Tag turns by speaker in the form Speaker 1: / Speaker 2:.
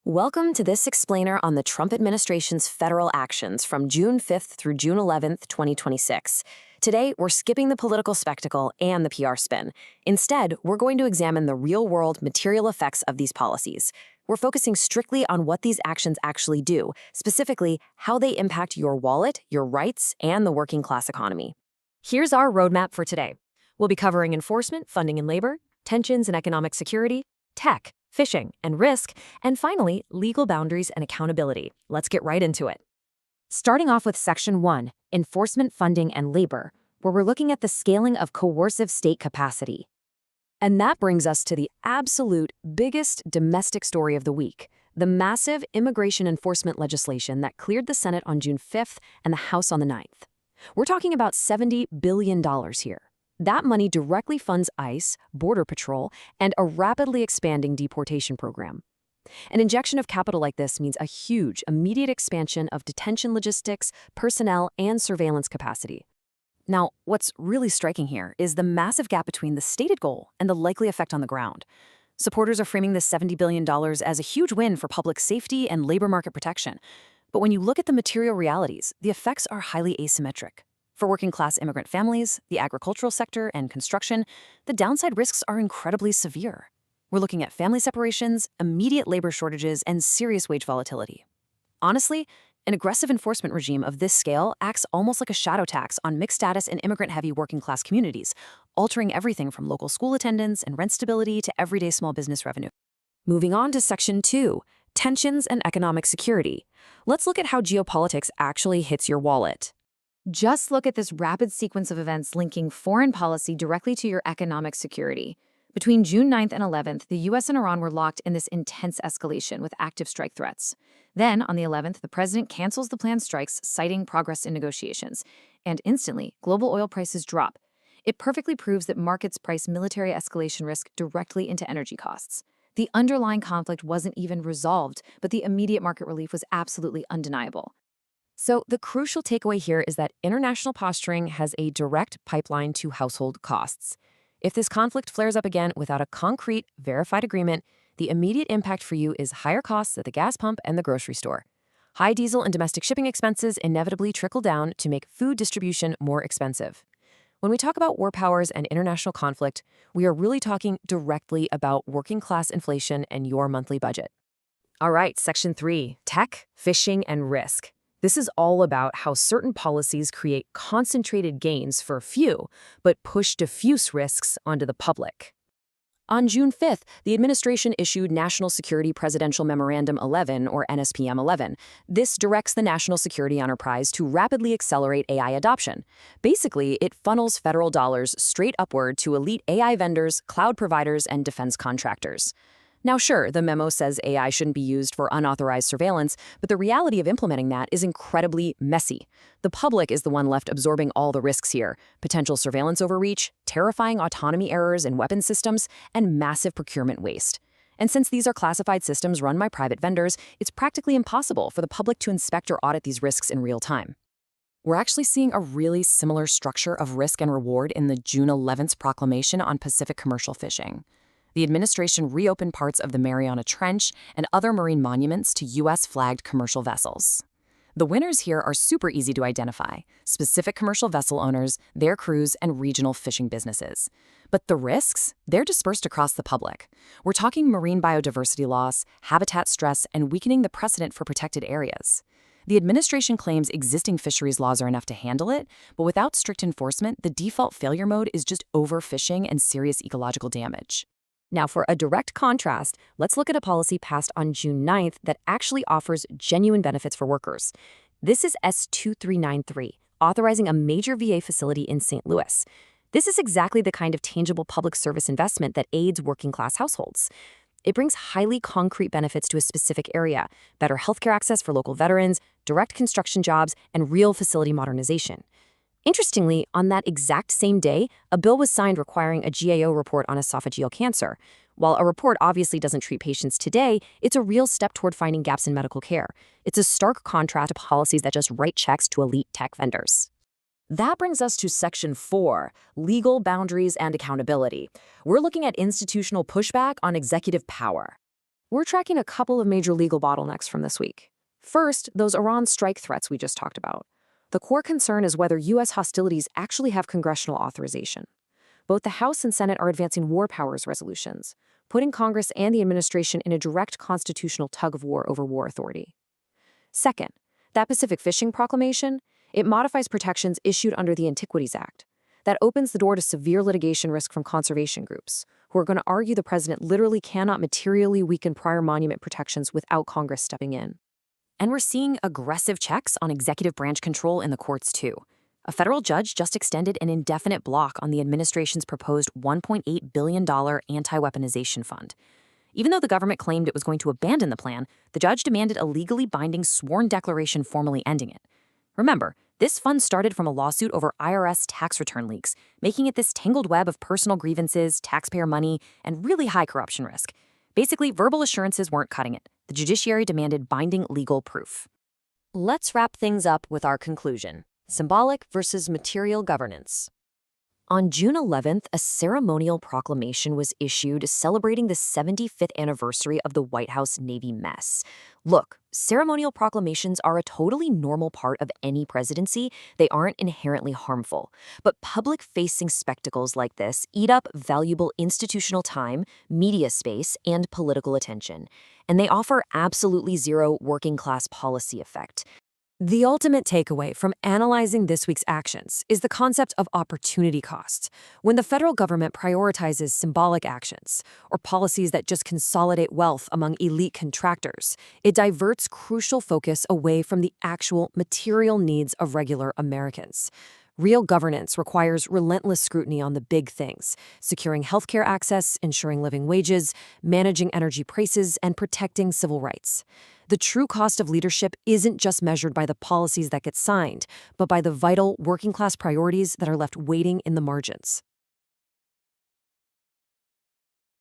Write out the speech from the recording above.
Speaker 1: Welcome to this explainer on the Trump administration's federal actions from June 5th through June 11th, 2026. Today, we're skipping the political spectacle and the PR spin. Instead, we're going to examine the real-world material effects of these policies. We're focusing strictly on what these actions actually do, specifically how they impact your wallet, your rights, and the working-class economy. Here's our roadmap for today. We'll be covering enforcement, funding and labor, tensions and economic security, tech, phishing and risk, and finally, legal boundaries and accountability. Let's get right into it. Starting off with Section 1, Enforcement, Funding, and Labor, where we're looking at the scaling of coercive state capacity. And that brings us to the absolute biggest domestic story of the week, the massive immigration enforcement legislation that cleared the Senate on June 5th and the House on the 9th. We're talking about $70 billion here. That money directly funds ICE, Border Patrol, and a rapidly expanding deportation program. An injection of capital like this means a huge, immediate expansion of detention logistics, personnel, and surveillance capacity. Now, what's really striking here is the massive gap between the stated goal and the likely effect on the ground. Supporters are framing this $70 billion as a huge win for public safety and labor market protection. But when you look at the material realities, the effects are highly asymmetric. For working-class immigrant families, the agricultural sector, and construction, the downside risks are incredibly severe. We're looking at family separations, immediate labor shortages, and serious wage volatility. Honestly, an aggressive enforcement regime of this scale acts almost like a shadow tax on mixed-status and immigrant-heavy working-class communities, altering everything from local school attendance and rent stability to everyday small business revenue. Moving on to Section 2, Tensions and Economic Security. Let's look at how geopolitics actually hits your wallet. Just look at this rapid sequence of events linking foreign policy directly to your economic security. Between June 9th and 11th, the U.S. and Iran were locked in this intense escalation with active strike threats. Then, on the 11th, the president cancels the planned strikes, citing progress in negotiations. And instantly, global oil prices drop. It perfectly proves that markets price military escalation risk directly into energy costs. The underlying conflict wasn't even resolved, but the immediate market relief was absolutely undeniable. So the crucial takeaway here is that international posturing has a direct pipeline to household costs. If this conflict flares up again without a concrete, verified agreement, the immediate impact for you is higher costs at the gas pump and the grocery store. High diesel and domestic shipping expenses inevitably trickle down to make food distribution more expensive. When we talk about war powers and international conflict, we are really talking directly about working-class inflation and your monthly budget. All right, Section 3, Tech, Phishing, and Risk. This is all about how certain policies create concentrated gains for a few, but push diffuse risks onto the public. On June 5th, the administration issued National Security Presidential Memorandum 11, or NSPM 11. This directs the national security enterprise to rapidly accelerate AI adoption. Basically, it funnels federal dollars straight upward to elite AI vendors, cloud providers, and defense contractors. Now sure, the memo says AI shouldn't be used for unauthorized surveillance, but the reality of implementing that is incredibly messy. The public is the one left absorbing all the risks here: potential surveillance overreach, terrifying autonomy errors in weapons systems, and massive procurement waste. And since these are classified systems run by private vendors, it's practically impossible for the public to inspect or audit these risks in real time. We're actually seeing a really similar structure of risk and reward in the June 11th proclamation on Pacific commercial fishing. The administration reopened parts of the Mariana Trench and other marine monuments to U.S.-flagged commercial vessels. The winners here are super easy to identify: specific commercial vessel owners, their crews, and regional fishing businesses. But the risks? They're dispersed across the public. We're talking marine biodiversity loss, habitat stress, and weakening the precedent for protected areas. The administration claims existing fisheries laws are enough to handle it, but without strict enforcement, the default failure mode is just overfishing and serious ecological damage. Now, for a direct contrast, let's look at a policy passed on June 9th that actually offers genuine benefits for workers. This is S2393, authorizing a major VA facility in St. Louis. This is exactly the kind of tangible public service investment that aids working-class households. It brings highly concrete benefits to a specific area: better healthcare access for local veterans, direct construction jobs, and real facility modernization. Interestingly, on that exact same day, a bill was signed requiring a GAO report on esophageal cancer. While a report obviously doesn't treat patients today, it's a real step toward finding gaps in medical care. It's a stark contrast to policies that just write checks to elite tech vendors. That brings us to Section 4, Legal Boundaries and Accountability. We're looking at institutional pushback on executive power. We're tracking a couple of major legal bottlenecks from this week. First, those Iran strike threats we just talked about. The core concern is whether U.S. hostilities actually have congressional authorization. Both the House and Senate are advancing war powers resolutions, putting Congress and the administration in a direct constitutional tug-of-war over war authority. Second, that Pacific Fishing Proclamation, it modifies protections issued under the Antiquities Act. That opens the door to severe litigation risk from conservation groups, who are going to argue the president literally cannot materially weaken prior monument protections without Congress stepping in. And we're seeing aggressive checks on executive branch control in the courts, too. A federal judge just extended an indefinite block on the administration's proposed $1.8 billion anti-weaponization fund. Even though the government claimed it was going to abandon the plan, the judge demanded a legally binding sworn declaration formally ending it. Remember, this fund started from a lawsuit over IRS tax return leaks, making it this tangled web of personal grievances, taxpayer money, and really high corruption risk. Basically, verbal assurances weren't cutting it. The judiciary demanded binding legal proof. Let's wrap things up with our conclusion: symbolic versus material governance. On June 11th, a ceremonial proclamation was issued celebrating the 75th anniversary of the White House Navy mess. Look, ceremonial proclamations are a totally normal part of any presidency. They aren't inherently harmful. But public-facing spectacles like this eat up valuable institutional time, media space, and political attention. And they offer absolutely zero working-class policy effect. The ultimate takeaway from analyzing this week's actions is the concept of opportunity cost. When the federal government prioritizes symbolic actions or policies that just consolidate wealth among elite contractors, it diverts crucial focus away from the actual material needs of regular Americans. Real governance requires relentless scrutiny on the big things: securing healthcare access, ensuring living wages, managing energy prices, and protecting civil rights. The true cost of leadership isn't just measured by the policies that get signed, but by the vital working-class priorities that are left waiting in the margins.